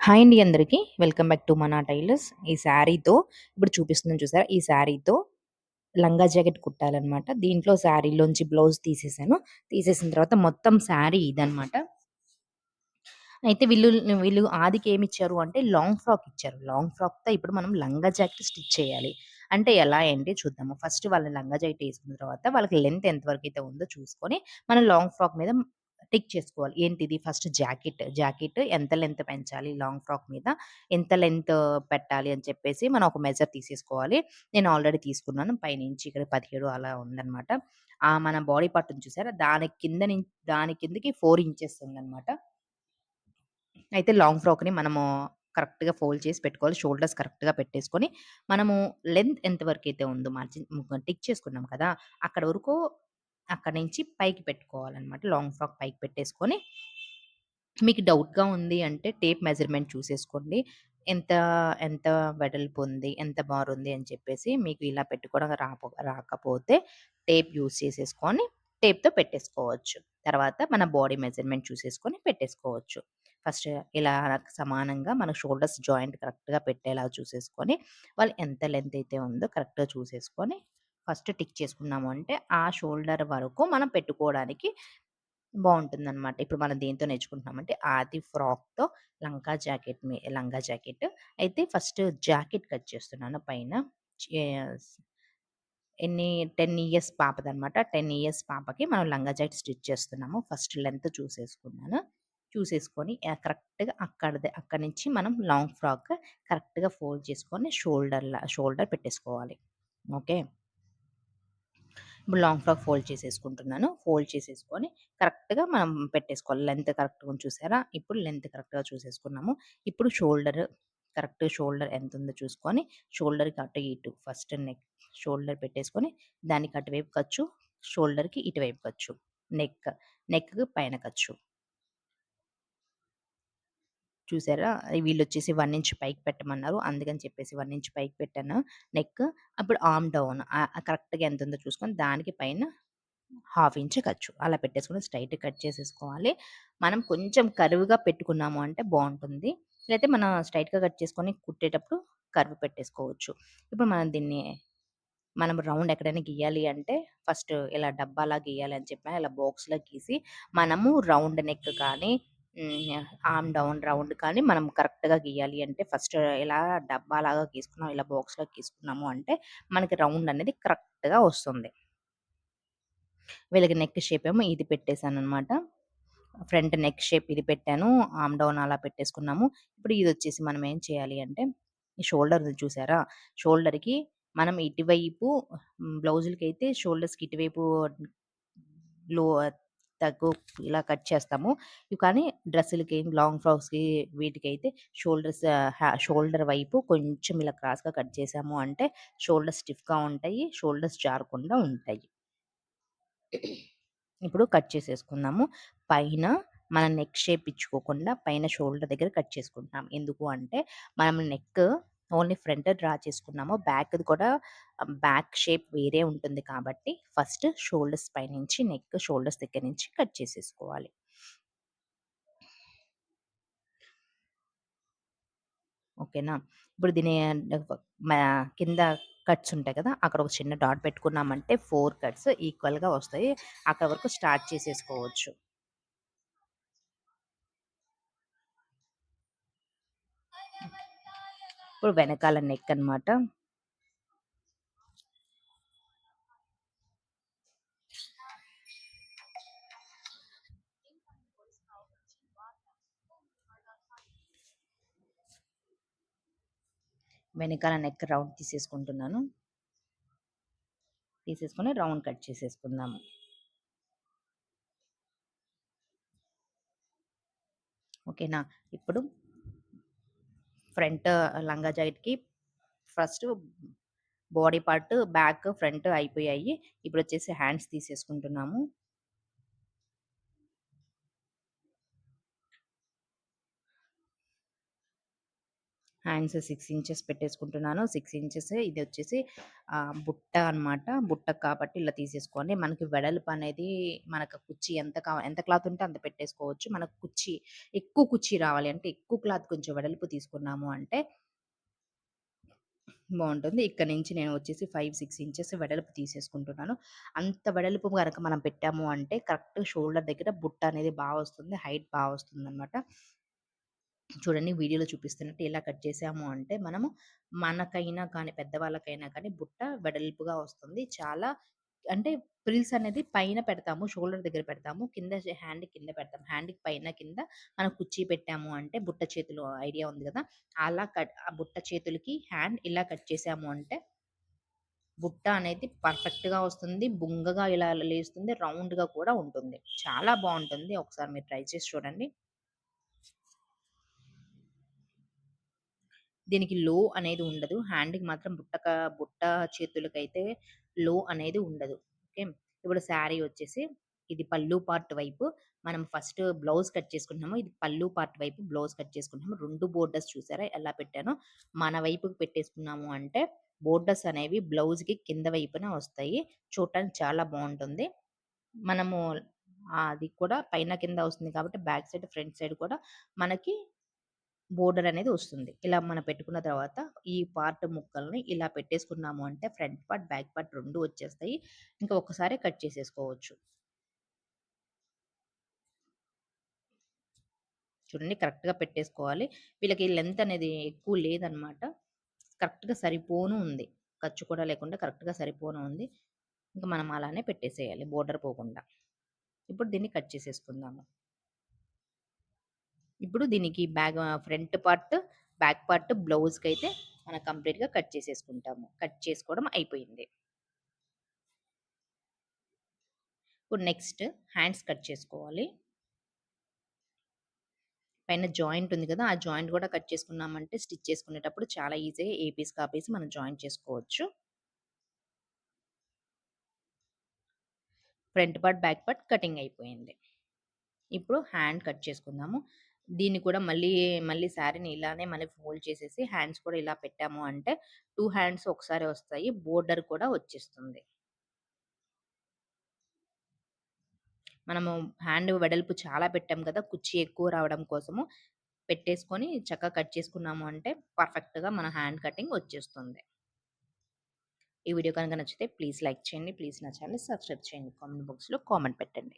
Hi అండి అందరికీ. Welcome back to మనా టైలర్స్. ఈ శారీతో ఇప్పుడు చూపిస్తున్నాను చూసారా? ఈ శారీతో లంగా జాకెట్ కుట్టాలనమాట. దీంట్లో శారీలోంచి బ్లౌజ్ తీసేసాను. తీసేసిన తర్వాత మొత్తం శారీ ఇదనమాట. అయితే వీళ్ళు ఆదికి ఏమిచ్చారు అంటే లాంగ్ ఫ్రాక్ ఇచ్చారు. లాంగ్ ఫ్రాక్‌తో ఇప్పుడు మనం లంగా జాకెట్ స్టిచ్ చేయాలి. అంటే ఎలా ఏంటి చూద్దాము. ఫస్ట్ వాళ్ళ లంగా జాకెట్ ఏసుకున్న తర్వాత వాళ్ళకి లెంత్ ఎంత వరకైతే ఉందో చూసుకొని, మనం లాంగ్ ఫ్రాక్ మీద టిక్ చేసుకోవాలి. ఏంటిది ఫస్ట్ జాకెట్ ఎంత లెంత్ పెంచాలి లాంగ్ ఫ్రాక్ మీద, ఎంత లెంత్ పెట్టాలి అని చెప్పేసి మనం ఒక మెజర్ తీసేసుకోవాలి. నేను ఆల్రెడీ తీసుకున్నాను. పైనుంచి ఇక్కడ 17 అలా ఉందనమాట. మన బాడీ పార్ట్ ఉంది చూసారా? దాని కిందకి 4 ఇంచెస్ ఉందనమాట. అయితే లాంగ్ ఫ్రాక్‌ని మనము కరెక్ట్‌గా ఫోల్డ్ చేసి పెట్టుకోవాలి. షోల్డర్స్ కరెక్ట్‌గా పెట్టేసుకొని, మనము లెంత్ ఎంత వరకైతే ఉందో టిక్ చేసుకున్నాం కదా! అక్కడ వరకు అక్కడి నుంచి పైకి పెట్టుకోవాలనమాట. లాంగ్ ఫ్రాక్ పైకి పెట్టేసుకొని, మీకు డౌట్‌గా ఉంది అంటే టేప్ మెజర్‌మెంట్ చూసేసుకోండి. ఎంత ఎంత వెడల్పు ఉంది, ఎంత బారుంది అని చెప్పేసి మీకు ఇలా పెట్టుకోవడం రాకపోతే టేప్ యూజ్ చేసేసుకొని టేప్‌తో పెట్టేసుకోవచ్చు. తర్వాత మన బాడీ మెజర్‌మెంట్ చూసేసుకొని పెట్టేసుకోవచ్చు. ఫస్ట్ ఇలా సమానంగా మన షోల్డర్స్ జాయింట్ కరెక్ట్‌గా పెట్టేలా చూసేసుకొని, వాళ్ళు ఎంత లెంత్ అయితే ఉందో కరెక్ట్‌గా చూసేసుకొని, ఫస్ట్ టిక్ చేసుకున్నాము అంటే, ఆ షోల్డర్ వరకు మనం పెట్టుకోవడానికి బావుంటుందనమాట. ఇప్పుడు మనం దేనితో నేర్చుకుంటున్నామంటే, ఆది ఫ్రాక్‌తో లంగా జాకెట్. అయితే ఫస్ట్ జాకెట్ కట్ చేస్తున్నాను పైన. చే ఎన్ని 10 ఇయర్స్ పాపదనమాట. 10 ఇయర్స్ పాపకి మనం లంగా జాకెట్ స్టిచ్ చేస్తున్నాము. ఫస్ట్ లెంత్ చూసేసుకున్నాను. చూసేసుకొని కరెక్ట్‌గా అక్కడి నుంచి మనం లాంగ్ ఫ్రాక్ కరెక్ట్‌గా ఫోల్డ్ చేసుకొని షోల్డర్ పెట్టేసుకోవాలి. ఓకే. ఇప్పుడు లాంగ్ ఫ్రాక్ ఫోల్డ్ చేసేసుకుంటున్నాను. ఫోల్డ్ చేసేసుకొని కరెక్ట్‌గా మనం పెట్టేసుకోవాలి. లెంత్ కరెక్ట్‌గా ఉంది చూసారా? ఇప్పుడు లెంత్ కరెక్ట్‌గా చూసేసుకున్నాము. ఇప్పుడు షోల్డర్ ఎంతుందో చూసుకొని షోల్డర్‌కి అటు ఇటు ఫస్ట్ షోల్డర్ పెట్టేసుకొని దానికి అటువైపు ఖర్చు, షోల్డర్‌కి ఇటువైపు ఖర్చు. నెక్‌కి పైన ఖర్చు. చూసారా? వీళ్ళొచ్చేసి 1 ఇంచ్ పైకి పెట్టమన్నారు. అందుకని చెప్పేసి 1 ఇంచ్ పైకి పెట్టాను నెక్. అప్పుడు ఆర్మ్ డౌన్ కరెక్ట్‌గా ఎంతుందో చూసుకొని దానికి పైన హాఫ్ ఇంచ్ ఖర్చు. అలా పెట్టేసుకొని స్ట్రెయిట్‌గా కట్ చేసేసుకోవాలి. మనం కొంచెం కర్వ్‌గా పెట్టుకున్నాము అంటే బావుంటుంది. లేతే మనం స్ట్రెయిట్‌గా కట్ చేసుకొని కుట్టేటప్పుడు కర్వ్ పెట్టేసుకోవచ్చు. ఇప్పుడు మనం రౌండ్ ఎక్కడైనా గీయాలి అంటే ఫస్ట్ ఇలా డబ్బాలా గీయాలి అని చెప్పాను. ఇలా బాక్స్‌లా గీసి మనము రౌండ్ నెక్ కానీ ఆర్మ్ డౌన్ రౌండ్ కానీ మనం కరెక్ట్‌గా గీయాలి అంటే ఫస్ట్ ఇలా డబ్బాలాగా గీసుకున్నాం, ఇలా బాక్స్‌లా గీసుకున్నాము అంటే మనకి రౌండ్ అనేది కరెక్ట్‌గా వస్తుంది. వీళ్ళకి నెక్ షేప్ ఏమో ఇది పెట్టేసాననమాట. ఫ్రంట్ నెక్ షేప్ ఇది పెట్టాను. ఆర్మ్ డౌన్ అలా పెట్టేసుకున్నాము. ఇప్పుడు ఇదొచ్చేసి మనం ఏం చేయాలి అంటే, ఈ షోల్డర్ ఉంది చూసారా? షోల్డర్‌కి మనం ఇటువైపు బ్లౌజులకైతే షోల్డర్స్‌కి ఇటువైపు లో తగ్గు ఇలా కట్ చేస్తాము. కానీ డ్రెస్సులకి, లాంగ్ ఫ్రాక్స్‌కి వీటికైతే షోల్డర్ వైపు కొంచెం ఇలా క్రాస్‌గా కట్ చేసాము అంటే షోల్డర్స్ స్టిఫ్‌గా ఉంటాయి. షోల్డర్స్ జారకుండా ఉంటాయి. ఇప్పుడు కట్ చేసేసుకుందాము. పైన మన నెక్ షేప్ ఇచ్చుకోకుండా పైన షోల్డర్ దగ్గర కట్ చేసుకుంటున్నాం. ఎందుకు అంటే మనం నెక్ ఓన్లీ ఫ్రంట్ డ్రా చేసుకున్నాము. బ్యాక్‌ది కూడా బ్యాక్ షేప్ వేరే ఉంటుంది కాబట్టి ఫస్ట్ షోల్డర్స్ పైనుంచి షోల్డర్స్ దగ్గర నుంచి కట్ చేసేసుకోవాలి. ఓకేనా? ఇప్పుడు మ కింద కట్స్ ఉంటాయి కదా! అక్కడ ఒక చిన్న డాట్ పెట్టుకున్నామంటే 4 కట్స్ ఈక్వల్‌గా వస్తాయి. అక్కడి వరకు స్టార్ట్ చేసేసుకోవచ్చు. ఇప్పుడు వెనకాల నెక్ అన్నమాట. వెనకాల నెక్ రౌండ్ తీసేసుకుంటున్నాను. తీసేసుకొని రౌండ్ కట్ చేసేసుకుందాము. ఓకేనా? ఇప్పుడు ఫ్రంట్ లంగా జాకెట్‌కి first body part back, front అయిపోయాయి. ఇప్పుడొచ్చేసి హ్యాండ్స్ తీసేసుకుంటున్నాము. హ్యాండ్స్ 6 ఇంచెస్ పెట్టేసుకుంటున్నాను. 6 ఇంచెస్ ఇది వచ్చేసి బుట్ట అనమాట. బుట్ట కాబట్టి ఇలా తీసేసుకోండి. మనకి వెడల్పు అనేది మనకు కుర్చీ ఎంత క్లాత్ ఉంటే అంత పెట్టేసుకోవచ్చు. మనకు కుర్చీ ఎక్కువ కుర్చీ రావాలి అంటే ఎక్కువ క్లాత్ కొంచెం వెడల్పు తీసుకున్నాము అంటే బావుంటుంది. ఇక్కడ నుంచి నేను వచ్చేసి 5, 6 ఇంచెస్ వెడల్పు తీసేసుకుంటున్నాను. అంత వెడల్పు గనక మనం పెట్టాము అంటే కరెక్ట్ షోల్డర్ దగ్గర బుట్ట అనేది వస్తుంది. హైట్ వస్తుందనమాట. చూడండి వీడియోలో చూపిస్తున్నట్టు ఇలా కట్ చేసాము అంటే మనము మనకైనా కానీ పెద్దవాళ్ళకైనా కానీ బుట్ట వెడల్పుగా వస్తుంది. చాలా అంటే ఫ్రిల్స్ అనేది పైన పెడతాము. షోల్డర్ దగ్గర పెడతాము. కింద హ్యాండ్ కింద పెడతాం. హ్యాండ్‌కి పైన కింద మనం కుర్చీ పెట్టాము అంటే బుట్ట చేతులు ఐడియా ఉంది గదా! అలా ఆ బుట్ట చేతులకి హ్యాండ్ ఇలా కట్ చేసాము అంటే బుట్ట అనేది పర్ఫెక్ట్‌గా వస్తుంది. బుంగగా ఇలా లేస్తుంది. రౌండ్‌గా కూడా ఉంటుంది. చాలా బావుంటుంది. ఒకసారి మీరు ట్రై చేసి చూడండి. దీనికి లో అనేది ఉండదు. హ్యాండ్‌కి మాత్రం బుట్ట చేతులకైతే లో అనేది ఉండదు. ఓకే. ఇప్పుడు శారీ వచ్చేసి ఇది పల్లు పార్ట్ వైపు మనం ఫస్ట్ బ్లౌజ్ కట్ చేసుకుంటున్నాము. ఇది పల్లు పార్ట్ వైపు బ్లౌజ్ కట్ చేసుకుంటున్నాము. 2 బోర్డర్స్ చూసారా ఎలా పెట్టానో? మన వైపుకి పెట్టేసుకున్నాము అంటే బోర్డర్స్ అనేవి బ్లౌజ్‌కి కింద వైపున వస్తాయి. చూడటానికి చాలా బావుంటుంది. మనము అది కూడా పైన కింద వస్తుంది కాబట్టి బ్యాక్ సైడ్, ఫ్రంట్ సైడ్ కూడా మనకి బోర్డర్ అనేది వస్తుంది. ఇలా మనం పెట్టుకున్న తర్వాత ఈ పార్ట్ ముక్కల్ని ఇలా పెట్టేసుకున్నాము అంటే ఫ్రంట్ పార్ట్, బ్యాక్ పార్ట్ 2 వచ్చేస్తాయి. ఇంకా ఒక్కసారే కట్ చేసేసుకోవచ్చు. చూడండి కరెక్ట్‌గా పెట్టేసుకోవాలి. వీళ్ళకి లెంత్ అనేది ఎక్కువ లేదనమాట. కరెక్ట్‌గా సరిపోను ఉంది. ఖర్చు కూడా లేకుండా కరెక్ట్‌గా సరిపోను ఉంది. ఇంక మనం అలానే పెట్టేసేయాలి బోర్డర్ పోకుండా. ఇప్పుడు దీన్ని కట్ చేసేసుకుందాము. ఇప్పుడు దీనికి ఫ్రంట్ పార్ట్, బ్యాక్ పార్ట్ బ్లౌజ్‌కైతే మనం కంప్లీట్‌గా కట్ చేసేసుకుంటాము. కట్ చేసుకోవడం అయిపోయింది. ఇప్పుడు నెక్స్ట్ హ్యాండ్స్ కట్ చేసుకోవాలి. పైన జాయింట్ ఉంది కదా! ఆ జాయింట్ కూడా కట్ చేసుకున్నామంటే స్టిచ్ చేసుకునేటప్పుడు చాలా ఈజీగా ఏ పీస్‌కి ఆ పీస్ మనం జాయిన్ చేసుకోవచ్చు. Front part, back part cutting అయిపోయింది. ఇప్పుడు హ్యాండ్ కట్ చేసుకుందాము. దీన్ని కూడా మళ్ళీ శారీని ఇలానే మళ్ళీ ఫోల్డ్ చేసేసి హ్యాండ్స్ కూడా ఇలా పెట్టాము అంటే 2 హ్యాండ్స్ ఒకసారే వస్తాయి. బోర్డర్ కూడా వచ్చేస్తుంది. మనము హ్యాండ్ వెడల్పు చాలా పెట్టాం కదా! కుర్చీ ఎక్కువ రావడం కోసము పెట్టేసుకొని చక్కగా కట్ చేసుకున్నాము అంటే పర్ఫెక్ట్‌గా మన హ్యాండ్ కటింగ్ వచ్చేస్తుంది. ఈ వీడియో కనుక నచ్చితే ప్లీజ్ లైక్ చేయండి. ప్లీజ్ నా ఛానెల్‌ని సబ్స్క్రైబ్ చేయండి. కామెంట్ బాక్స్‌లో కామెంట్ పెట్టండి.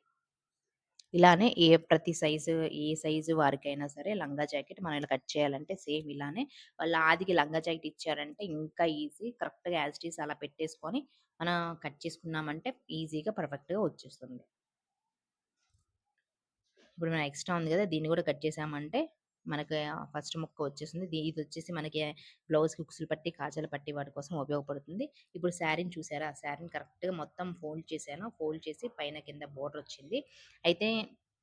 ఇలానే ప్రతి సైజు ఏ సైజు వారికైనా సరే లంగా జాకెట్ మనం ఇలా కట్ చేయాలంటే సేమ్ ఇలానే వాళ్ళు ఆదికి లంగా జాకెట్ ఇచ్చారంటే ఇంకా ఈజీ. కరెక్ట్‌గా యాజ్ ఇట్ ఈజ్ అలా పెట్టేసుకొని మనం కట్ చేసుకున్నామంటే ఈజీగా పర్ఫెక్ట్‌గా వచ్చేస్తుంది. ఇప్పుడు మన ఎక్స్ట్రా ఉంది కదా! దీన్ని కూడా కట్ చేసామంటే మనకి ఫస్ట్ ముక్క వచ్చేసింది. ఇదొచ్చేసి మనకి బ్లౌజ్‌కి ఉక్సులు పట్టి, కాజాల పట్టి వాటి కోసం ఉపయోగపడుతుంది. ఇప్పుడు శారీని చూసారా? ఆ శారీని కరెక్ట్‌గా మొత్తం ఫోల్డ్ చేశాను. ఫోల్డ్ చేసి పైన కింద బోర్డర్ వచ్చింది. అయితే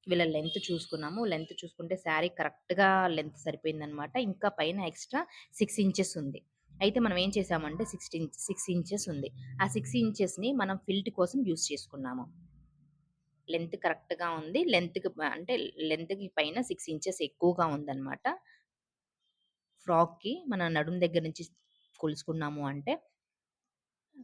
వీళ్ళ లెంత్ చూసుకున్నాము. లెంత్ చూసుకుంటే శారీ కరెక్ట్‌గా లెంత్ సరిపోయిందనమాట. ఇంకా పైన ఎక్స్ట్రా 6 ఇంచెస్ ఉంది. అయితే మనం ఏం చేసామంటే 6 ఇంచెస్ ఉంది. ఆ 6 ఇంచెస్‌ని మనం ఫిల్ట్ కోసం యూజ్ చేసుకున్నాము. లెంత్ కరెక్ట్‌గా ఉంది. అంటే లెంత్‌కి పైన 6 ఇంచెస్ ఎక్కువగా ఉందన్నమాట. ఫ్రాక్‌కి మన నడుము దగ్గర నుంచి కొలుసుకున్నాము అంటే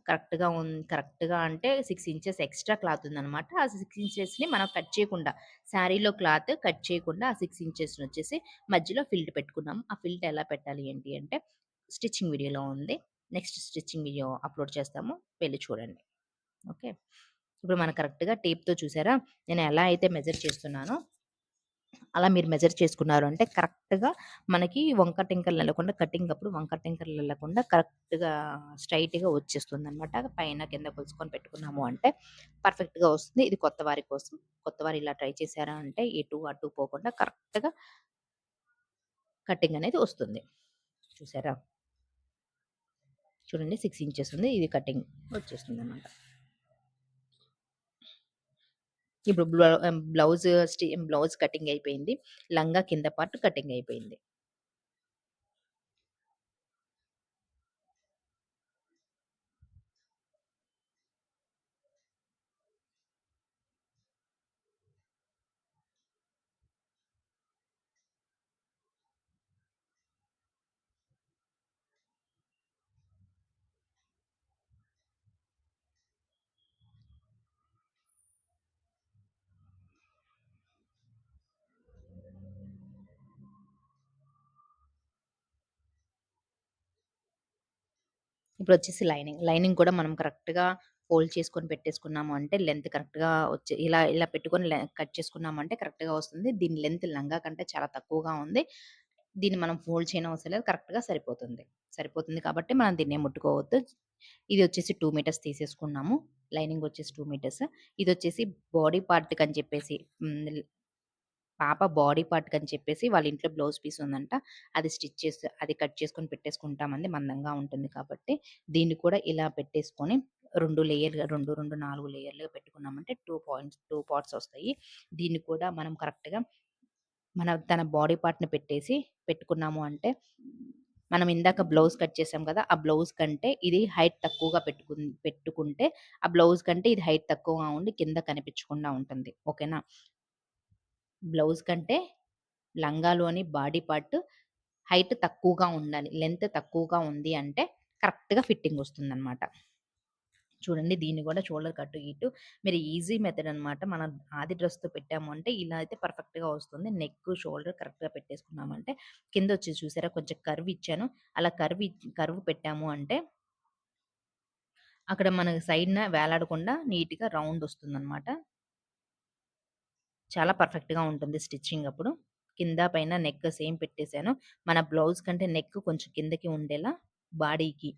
కరెక్ట్‌గా అంటే 6 ఇంచెస్ ఎక్స్‌ట్రా క్లాత్ ఉందన్నమాట. ఆ 6 ఇంచెస్‌ని మనం కట్ చేయకుండా శారీలో క్లాత్ కట్ చేయకుండా ఆ 6 ఇంచెస్‌నొచ్చేసి మధ్యలో ఫిల్ట్ పెట్టుకున్నాము. ఆ ఫిల్ట్ ఎలా పెట్టాలి ఏంటి అంటే స్టిచ్చింగ్ వీడియోలో ఉంది. నెక్స్ట్ స్టిచ్చింగ్ వీడియో అప్‌లోడ్ చేస్తాము. వెళ్లి చూడండి. ఓకే. ఇప్పుడు మనం కరెక్ట్‌గా టేప్‌తో చూసారా? నేను ఎలా అయితే మెజర్ చేస్తున్నానో అలా మీరు మెజర్ చేసుకున్నారు అంటే కరెక్ట్‌గా మనకి వంకర టింకర్‌లెళ్ళకుండా కటింగ్ అప్పుడు వంకర టింకర్‌లెళ్ళకుండా కరెక్ట్‌గా స్ట్రెయిట్‌గా వచ్చేస్తుందనమాట. పైన కింద కొలుచుకొని పెట్టుకున్నాము అంటే పర్ఫెక్ట్‌గా వస్తుంది. ఇది కొత్త వారి కోసం. కొత్తవారు ఇలా ట్రై చేశారా అంటే ఇటు అటు పోకుండా కరెక్ట్‌గా కటింగ్ అనేది వస్తుంది. చూసారా? చూడండి 6 ఇంచెస్ ఉంది. ఇది కటింగ్ వచ్చేస్తుందనమాట. ఇప్పుడు బ్లౌజ్ కటింగ్ అయిపోయింది. లంగా కింద పార్ట్ కటింగ్ అయిపోయింది. ఇప్పుడొచ్చేసి లైనింగ్. లైనింగ్ కూడా మనం కరెక్ట్‌గా ఫోల్డ్ చేసుకొని పెట్టేసుకున్నాము అంటే లెంత్ కరెక్ట్‌గా వచ్చి ఇలా ఇలా పెట్టుకొని కట్ చేసుకున్నామంటే కరెక్ట్‌గా వస్తుంది. దీని లెంత్ లంగా కంటే చాలా తక్కువగా ఉంది. దీన్ని మనం ఫోల్డ్ చేయనవసరం లేదు. కరెక్ట్‌గా సరిపోతుంది. సరిపోతుంది కాబట్టి మనం దీన్నేం ముట్టుకోవద్దు. ఇది వచ్చేసి 2 మీటర్స్ తీసేసుకున్నాము. లైనింగ్ వచ్చేసి 2 మీటర్స్. ఇదొచ్చేసి బాడీ పార్ట్‌కని చెప్పేసి పాప బాడీ పార్ట్‌కని చెప్పేసి వాళ్ళ ఇంట్లో బ్లౌజ్ పీస్ ఉందంట. అది కట్ చేసుకొని పెట్టేసుకుంటామండి. మందంగా ఉంటుంది కాబట్టి. దీన్ని కూడా ఇలా పెట్టేసుకొని 2 లేయర్‌గా 2, 2, 4 లేయర్‌లుగా పెట్టుకున్నామంటే 2 పార్ట్స్ వస్తాయి. దీన్ని కూడా మనం కరెక్ట్‌గా తన బాడీ పార్ట్‌ని పెట్టేసి పెట్టుకున్నాము అంటే, మనం ఇందాక బ్లౌజ్ కట్ చేసాం కదా! ఆ బ్లౌజ్ కంటే ఇది హైట్ తక్కువగా పెట్టుకుంటే, ఆ బ్లౌజ్ కంటే ఇది హైట్ తక్కువగా ఉండి కింద కనిపించకుండా ఉంటుంది. ఓకేనా? బ్లౌజ్ కంటే లంగాలోని బాడీ పార్ట్ హైట్ తక్కువగా ఉండాలి. లెంత్ తక్కువగా ఉంది అంటే కరెక్ట్‌గా ఫిట్టింగ్ వస్తుందనమాట. చూడండి దీన్ని గూడా షోల్డర్‌కి అటు ఇటు మీరు ఈజీ మెథడ్ అనమాట. మనం ఆది డ్రెస్‌తో పెట్టాము అంటే ఇలా అయితే పర్ఫెక్ట్‌గా వస్తుంది. నెక్, షోల్డర్ కరెక్ట్‌గా పెట్టేసుకున్నామంటే కిందొచ్చి చూసారా కొంచెం కర్వ్ ఇచ్చాను. అలా కర్వ్ పెట్టాము అంటే అక్కడ మనకి సైడ్‌న వేలాడకుండా నీట్‌గా రౌండ్ వస్తుందనమాట. చాలా పర్ఫెక్ట్‌గా ఉంటుంది స్టిచ్చింగ్ అప్పుడు. కింద పైన నెక్ సేమ్ పెట్టేసాను. మన బ్లౌజ్ కంటే నెక్ కొంచెం కిందకి ఉండేలా బాడీకి